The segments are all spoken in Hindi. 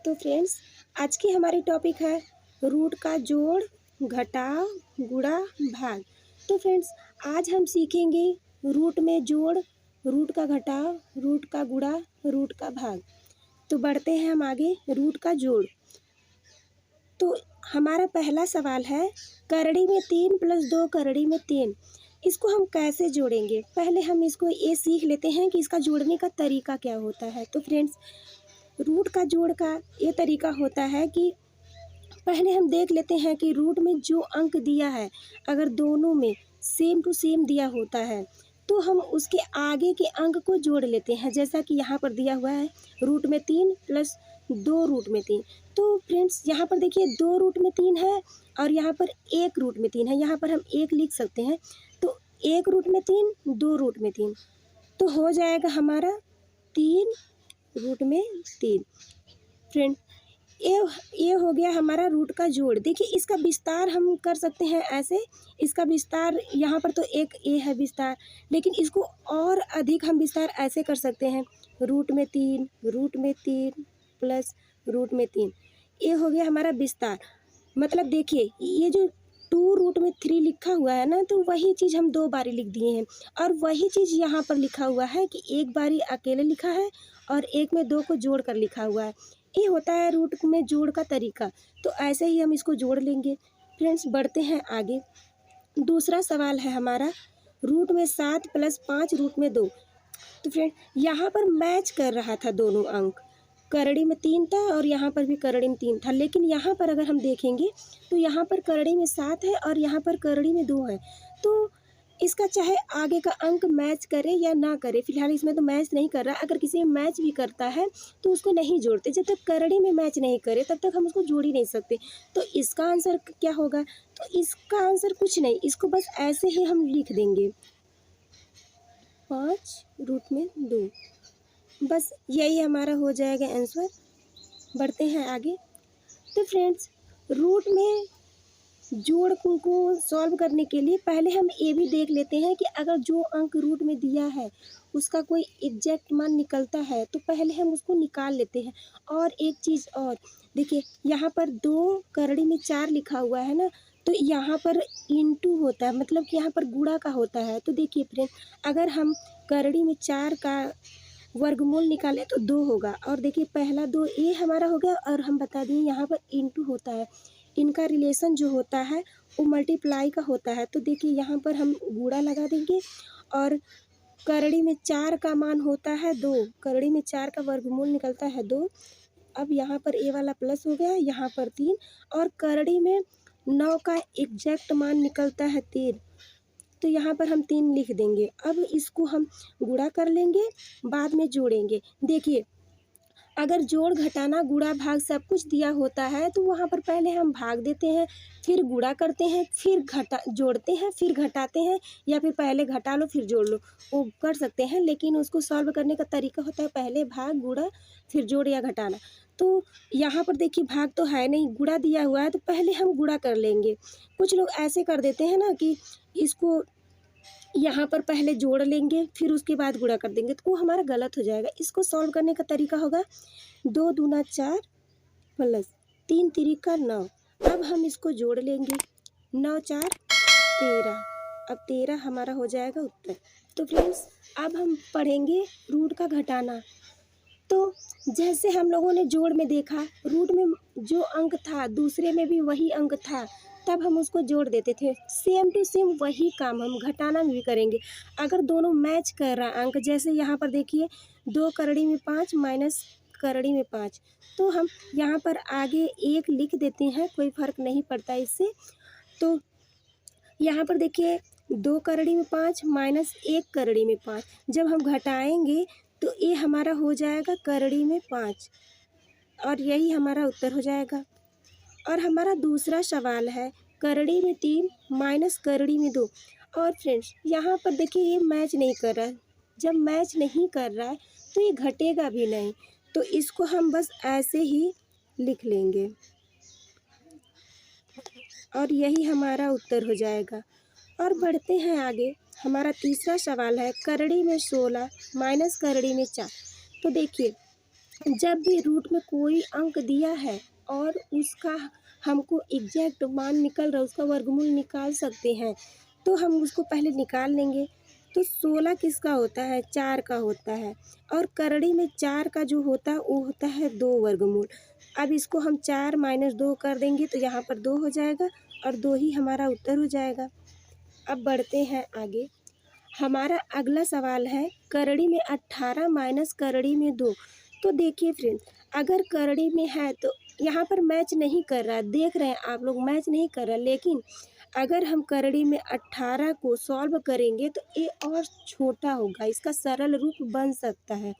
तो फ्रेंड्स, आज की हमारी टॉपिक है रूट का जोड़, घटाव, गुणा, भाग। तो फ्रेंड्स, आज हम सीखेंगे रूट में जोड़, रूट का घटाव, रूट का गुणा, रूट का भाग। तो बढ़ते हैं हम आगे। रूट का जोड़। तो हमारा पहला सवाल है, करड़ी में 3 + 2 करड़ी में 3, इसको हम कैसे जोड़ेंगे? पहले हम इसको ये सीख लेते हैं कि इसका जोड़ने का तरीका क्या होता है। तो फ्रेंड्स, रूट का जोड़ का ये तरीका होता है कि पहले हम देख लेते हैं कि रूट में जो अंक दिया है, अगर दोनों में सेम टू सेम दिया होता है तो हम उसके आगे के अंक को जोड़ लेते हैं। जैसा कि यहाँ पर दिया हुआ है रूट में 3 + 2 रूट में 3। तो फ्रेंड्स, यहाँ पर देखिए 2 रूट में 3 है और यहाँ पर 1 रूट में 3 है। यहाँ पर हम 1 लिख सकते हैं। तो 1 रूट में 3, 2 रूट में 3, तो हो जाएगा हमारा 3 रूट में 3। फ्रेंड, ये हो गया हमारा रूट का जोड़। देखिए, इसका विस्तार हम कर सकते हैं ऐसे। इसका विस्तार यहाँ पर तो एक ए है विस्तार, लेकिन इसको और अधिक हम विस्तार ऐसे कर सकते हैं, रूट में 3 प्लस रूट में 3। ये हो गया हमारा विस्तार। मतलब देखिए, ये जो 2 रूट में 3 लिखा हुआ है ना, तो वही चीज़ हम 2 बारी लिख दिए हैं। और वही चीज़ यहाँ पर लिखा हुआ है कि एक बारी अकेले लिखा है और एक में 2 को जोड़ कर लिखा हुआ है। ये होता है रूट में जोड़ का तरीका। तो ऐसे ही हम इसको जोड़ लेंगे। फ्रेंड्स, बढ़ते हैं आगे। दूसरा सवाल है हमारा, रूट में 7 + 5 रूट में 2। तो फ्रेंड, यहाँ पर मैच कर रहा था दोनों अंक। करड़ी में 3 था और यहाँ पर भी करड़ी में 3 था, लेकिन यहाँ पर अगर हम देखेंगे तो यहाँ पर करड़ी में 7 है और यहाँ पर करड़ी में 2 है। तो इसका चाहे आगे का अंक मैच करे या ना करे, फिलहाल इसमें तो मैच नहीं कर रहा। अगर किसी में मैच भी करता है तो उसको नहीं जोड़ते। जब तक करड़ी में मैच नहीं करे तब तक हम उसको जोड़ ही नहीं सकते। तो इसका आंसर क्या होगा? तो इसका आंसर कुछ नहीं, इसको बस ऐसे ही हम लिख देंगे, 5 रूट में 2। बस यही हमारा हो जाएगा आंसर। बढ़ते हैं आगे। तो फ्रेंड्स, रूट में जोड़ को सॉल्व करने के लिए पहले हम ये भी देख लेते हैं कि अगर जो अंक रूट में दिया है उसका कोई एग्जैक्ट मान निकलता है तो पहले हम उसको निकाल लेते हैं। और एक चीज़ और, देखिए यहाँ पर 2 करड़ी में 4 लिखा हुआ है ना, तो यहाँ पर इंटू होता है, मतलब कि यहाँ पर गुणा का होता है। तो देखिए फ्रेंड, अगर हम करड़ी में 4 का वर्गमूल निकाले तो 2 होगा। और देखिए पहला 2 ये हमारा हो गया, और हम बता दें यहाँ पर इंटू होता है। इनका रिलेशन जो होता है वो मल्टीप्लाई का होता है। तो देखिए यहाँ पर हम गुणा लगा देंगे और करड़ी में 4 का मान होता है 2, करड़ी में 4 का वर्गमूल निकलता है 2। अब यहाँ पर ए वाला प्लस हो गया, यहाँ पर 3, और करड़ी में 9 का एग्जैक्ट मान निकलता है 3, तो यहाँ पर हम 3 लिख देंगे। अब इसको हम गुणा कर लेंगे, बाद में जोड़ेंगे। देखिए, अगर जोड़, घटाना, गुणा, भाग सब कुछ दिया होता है तो वहाँ पर पहले हम भाग देते हैं, फिर गुणा करते हैं, फिर जोड़ते हैं, फिर घटाते हैं, या फिर पहले घटा लो फिर जोड़ लो, वो कर सकते हैं। लेकिन उसको सॉल्व करने का तरीका होता है पहले भाग, गुणा, फिर जोड़ या घटाना। तो यहाँ पर देखिए भाग तो है नहीं, गुणा दिया हुआ है, तो पहले हम गुणा कर लेंगे। कुछ लोग ऐसे कर देते हैं ना कि इसको यहाँ पर पहले जोड़ लेंगे फिर उसके बाद गुणा कर देंगे, तो वो हमारा गलत हो जाएगा। इसको सॉल्व करने का तरीका होगा 2 दूना 4 प्लस 3 तिरिका 9। अब हम इसको जोड़ लेंगे, 9 4 13। अब 13 हमारा हो जाएगा उत्तर। तो फ्रेंड्स, अब हम पढ़ेंगे रूट का घटाना। तो जैसे हम लोगों ने जोड़ में देखा, रूट में जो अंक था दूसरे में भी वही अंक था, तब हम उसको जोड़ देते थे। सेम टू सेम वही काम हम घटाना में भी करेंगे। अगर दोनों मैच कर रहा अंक, जैसे यहाँ पर देखिए 2 करड़ी में 5 माइनस करड़ी में 5, तो हम यहाँ पर आगे 1 लिख देते हैं, कोई फ़र्क नहीं पड़ता इससे। तो यहाँ पर देखिए 2 करड़ी में 5 माइनस 1 करड़ी में 5, जब हम घटाएंगे तो ये हमारा हो जाएगा करड़ी में 5, और यही हमारा उत्तर हो जाएगा। और हमारा दूसरा सवाल है, करड़ी में 3 माइनस करड़ी में 2। और फ्रेंड्स, यहाँ पर देखिए ये मैच नहीं कर रहा है। जब मैच नहीं कर रहा है तो ये घटेगा भी नहीं, तो इसको हम बस ऐसे ही लिख लेंगे और यही हमारा उत्तर हो जाएगा। और बढ़ते हैं आगे। हमारा तीसरा सवाल है, करड़ी में 16 माइनस करड़ी में 4। तो देखिए जब भी रूट में कोई अंक दिया है और उसका हमको एग्जैक्ट मान निकल रहा है, उसका वर्गमूल निकाल सकते हैं, तो हम उसको पहले निकाल लेंगे। तो 16 किसका होता है? 4 का होता है। और करड़ी में 4 का जो होता है वो होता है 2 वर्गमूल। अब इसको हम 4 माइनस 2 कर देंगे तो यहाँ पर 2 हो जाएगा और 2 ही हमारा उत्तर हो जाएगा। अब बढ़ते हैं आगे। हमारा अगला सवाल है करड़ी में 18 माइनस करड़ी में 2। तो देखिए फ्रेंड्स, अगर करड़ी में है तो यहाँ पर मैच नहीं कर रहा, देख रहे हैं आप लोग मैच नहीं कर रहा, लेकिन अगर हम करड़ी में 18 को सॉल्व करेंगे तो ये और छोटा होगा, इसका सरल रूप बन सकता है।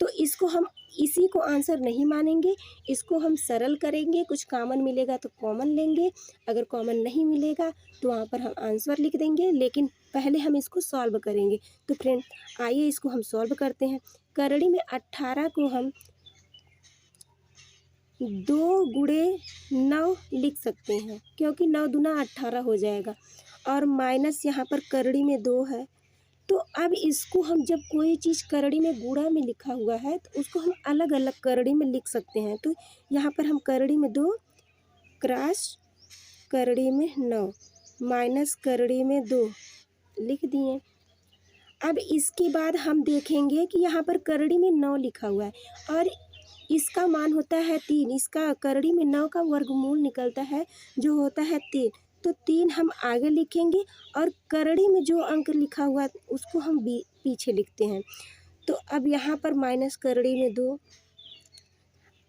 तो इसको हम इसी को आंसर नहीं मानेंगे, इसको हम सरल करेंगे, कुछ कॉमन मिलेगा तो कॉमन लेंगे, अगर कॉमन नहीं मिलेगा तो वहाँ पर हम आंसर लिख देंगे, लेकिन पहले हम इसको सॉल्व करेंगे। तो फ्रेंड आइए इसको हम सॉल्व करते हैं। करड़ी में 18 को हम 2 गुणे 9 लिख सकते हैं, क्योंकि 9 दूना 18 हो जाएगा, और माइनस यहाँ पर करड़ी में 2 है। तो अब इसको हम जब कोई चीज़ करड़ी में गुणा में लिखा हुआ है तो उसको हम अलग अलग करड़ी में लिख सकते हैं। तो यहाँ पर हम करड़ी में 2 क्रॉस करड़ी में 9 माइनस करड़ी में 2 लिख दिए। अब इसके बाद हम देखेंगे कि यहाँ पर करड़ी में 9 लिखा हुआ है और इसका मान होता है 3, इसका करड़ी में 9 का वर्गमूल निकलता है जो होता है 3। तो 3 हम आगे लिखेंगे और करड़ी में जो अंक लिखा हुआ है उसको हम पीछे लिखते हैं। तो अब यहाँ पर माइनस करड़ी में 2।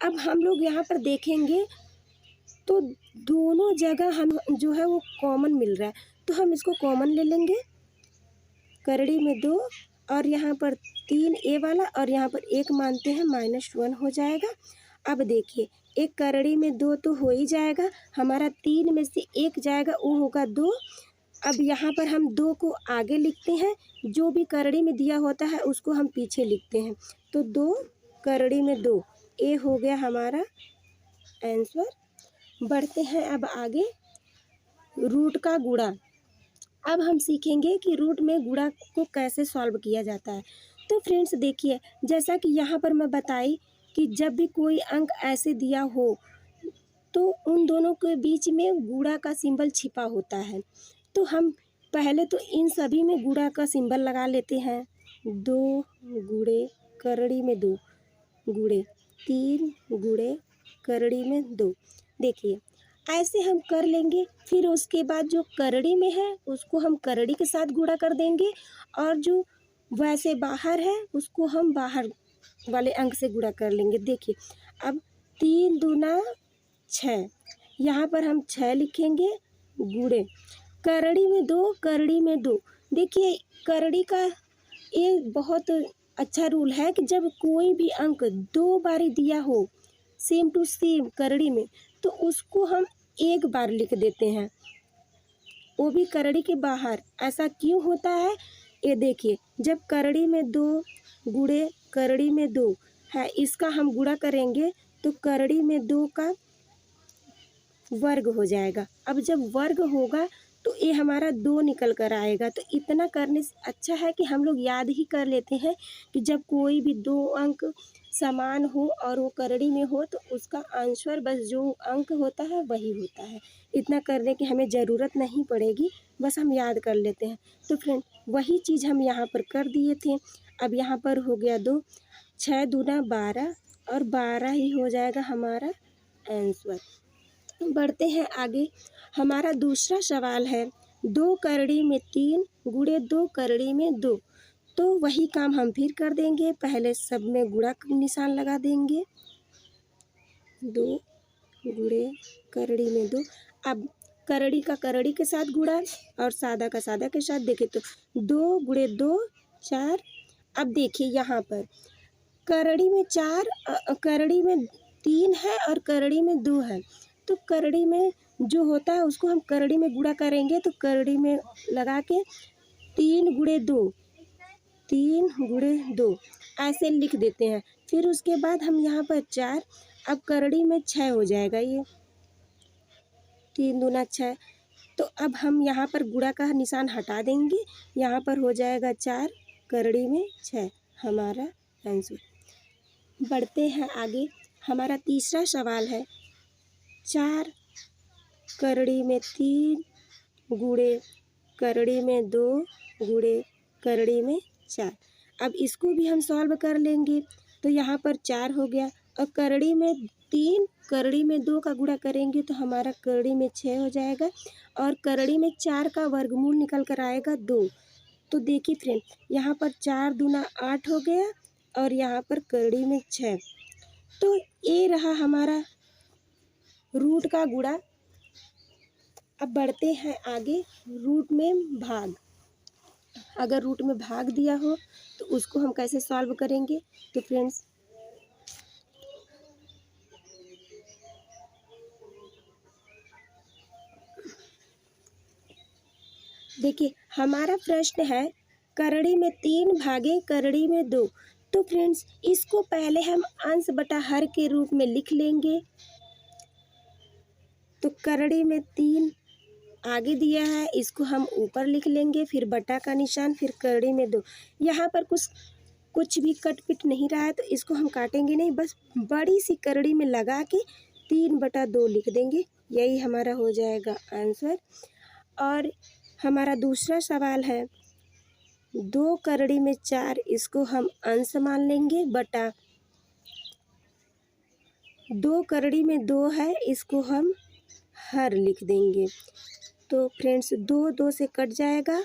अब हम लोग यहाँ पर देखेंगे तो दोनों जगह हम जो है वो कॉमन मिल रहा है, तो हम इसको कॉमन ले लेंगे। करड़ी में 2 और यहाँ पर 3 ए वाला और यहाँ पर 1 मानते हैं, -1 हो जाएगा। अब देखिए एक करड़ी में 2 तो हो ही जाएगा, हमारा 3 में से 1 जाएगा, वो होगा 2। अब यहाँ पर हम 2 को आगे लिखते हैं, जो भी करड़ी में दिया होता है उसको हम पीछे लिखते हैं। तो 2 करड़ी में 2 ए हो गया हमारा आंसर। बढ़ते हैं अब आगे, रूट का गुणा। अब हम सीखेंगे कि रूट में गुणा को कैसे सॉल्व किया जाता है। तो फ्रेंड्स देखिए, जैसा कि यहाँ पर मैं बताई कि जब भी कोई अंक ऐसे दिया हो तो उन दोनों के बीच में गुणा का सिंबल छिपा होता है। तो हम पहले तो इन सभी में गुणा का सिंबल लगा लेते हैं। 2 गुणे करड़ी में 2 गुणे 3 गुणे करड़ी में 2। देखिए ऐसे हम कर लेंगे, फिर उसके बाद जो करड़ी में है उसको हम करड़ी के साथ गुणा कर देंगे और जो वैसे बाहर है उसको हम बाहर वाले अंक से गुणा कर लेंगे। देखिए अब 3 दूना 6, यहाँ पर हम 6 लिखेंगे गुणे करड़ी में 2 करड़ी में 2। देखिए करड़ी का ये बहुत अच्छा रूल है कि जब कोई भी अंक 2 बारी दिया हो सेम टू सेम करड़ी में, तो उसको हम एक बार लिख देते हैं, वो भी करड़ी के बाहर। ऐसा क्यों होता है? ये देखिए, जब करड़ी में 2 गुणे करड़ी में 2 है, इसका हम गुणा करेंगे तो करड़ी में 2 का वर्ग हो जाएगा। अब जब वर्ग होगा तो ये हमारा 2 निकल कर आएगा। तो इतना करने से अच्छा है कि हम लोग याद ही कर लेते हैं कि जब कोई भी 2 अंक समान हो और वो करड़ी में हो तो उसका आंसर बस जो अंक होता है वही होता है। इतना करने की हमें ज़रूरत नहीं पड़ेगी, बस हम याद कर लेते हैं। तो फ्रेंड वही चीज़ हम यहाँ पर कर दिए थे। अब यहाँ पर हो गया 2, 6 दूना 12 और 12 ही हो जाएगा हमारा आंसर। बढ़ते हैं आगे, हमारा दूसरा सवाल है 2 करड़ी में 3 गुणे 2 करड़ी में 2। तो वही काम हम फिर कर देंगे, पहले सब में गुणा का निशान लगा देंगे, 2 गुणे करड़ी में 2। अब करड़ी का करड़ी के साथ गुणा और सादा का सादा के साथ। देखें तो 2 गुणे 2 4। अब देखिए यहाँ पर करड़ी में 4 करड़ी में 3 है और करड़ी में 2 है, तो करड़ी में जो होता है उसको हम करड़ी में गुणा करेंगे, तो करड़ी में लगा के 3 गुणे 2 3 गुणे 2 ऐसे लिख देते हैं। फिर उसके बाद हम यहाँ पर 4, अब करड़ी में 6 हो जाएगा, ये 3 दूना 6। तो अब हम यहाँ पर गुणा का निशान हटा देंगे, यहाँ पर हो जाएगा 4 करड़ी में 6 हमारा आंसर। बढ़ते हैं आगे। हमारा तीसरा सवाल है, 4 करड़ी में 3 गुणे करड़ी में 2 गुणे करड़ी में 4। अब इसको भी हम सॉल्व कर लेंगे। तो यहाँ पर 4 हो गया और करड़ी में 3 करड़ी में 2 का गुणा करेंगे तो हमारा करड़ी में 6 हो जाएगा और करड़ी में 4 का वर्गमूल निकल कर आएगा 2। तो देखिए फ्रेंड, यहाँ पर 4 दूना 8 हो गया और यहाँ पर करड़ी में 6। तो ये रहा हमारा रूट का गुणा। अब बढ़ते हैं आगे, रूट में भाग। अगर रूट में भाग दिया हो तो उसको हम कैसे सॉल्व करेंगे। तो फ्रेंड्स देखिए, हमारा प्रश्न है करड़ी में 3 भागे करड़ी में 2। तो फ्रेंड्स इसको पहले हम अंश बटा हर के रूप में लिख लेंगे। तो करड़ी में 3 आगे दिया है, इसको हम ऊपर लिख लेंगे, फिर बटा का निशान, फिर करड़ी में 2। यहाँ पर कुछ भी कट पिट नहीं रहा है तो इसको हम काटेंगे नहीं, बस बड़ी सी करड़ी में लगा के 3/2 लिख देंगे। यही हमारा हो जाएगा आंसर। और हमारा दूसरा सवाल है, 2 करड़ी में 4, इसको हम अंश मान लेंगे, बटा 2 करड़ी में 2 है, इसको हम हर लिख देंगे। तो फ्रेंड्स 2 से कट जाएगा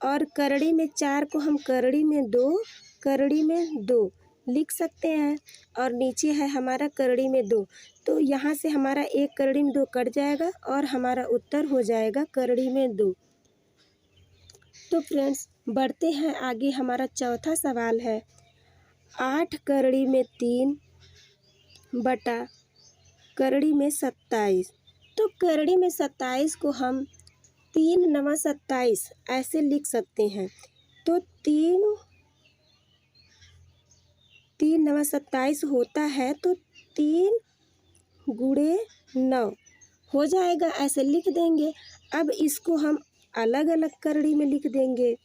और करड़ी में 4 को हम करड़ी में 2 लिख सकते हैं और नीचे है हमारा करड़ी में 2। तो यहाँ से हमारा 1 करड़ी में 2 कट जाएगा और हमारा उत्तर हो जाएगा करड़ी में 2। तो फ्रेंड्स बढ़ते हैं आगे। हमारा चौथा सवाल है, 8 करड़ी में 3 बटा करड़ी में 27। तो करड़ी में 27 को हम 3 9 27 ऐसे लिख सकते हैं। तो 3 9 27 होता है, तो 3 गुणे 9 हो जाएगा, ऐसे लिख देंगे। अब इसको हम अलग अलग करड़ी में लिख देंगे।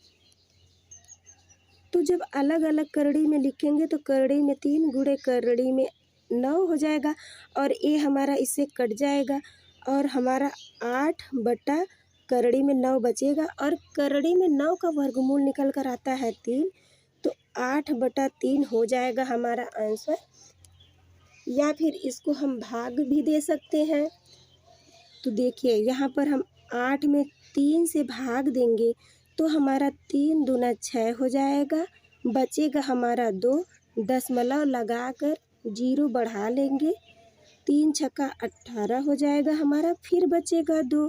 तो जब अलग अलग करड़ी में लिखेंगे तो करड़ी में 3 गुणे करड़ी में 9 हो जाएगा और ये हमारा इससे कट जाएगा और हमारा 8 बटा करड़ी में 9 बचेगा और करड़ी में 9 का वर्गमूल निकल कर आता है 3। तो 8/3 हो जाएगा हमारा आंसर। या फिर इसको हम भाग भी दे सकते हैं। तो देखिए, यहाँ पर हम 8 में 3 से भाग देंगे तो हमारा 3 दूना 6 हो जाएगा, बचेगा हमारा 2, दशमलव लगा कर 0 बढ़ा लेंगे, 3 छक्का 18 हो जाएगा हमारा, फिर बचेगा 2,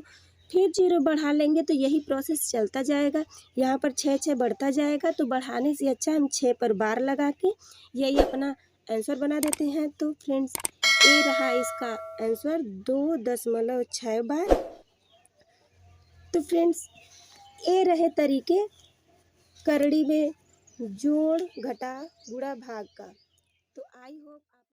फिर 0 बढ़ा लेंगे। तो यही प्रोसेस चलता जाएगा। यहाँ पर 6 6 बढ़ता जाएगा, तो बढ़ाने से अच्छा हम 6 पर बार लगा के यही अपना आंसर बना देते हैं। तो फ्रेंड्स ये रहा इसका आंसर, 2.6 बार। तो फ्रेंड्स ये रहे तरीके करड़ी में जोड़ घटा गुणा भाग का। तो आई होप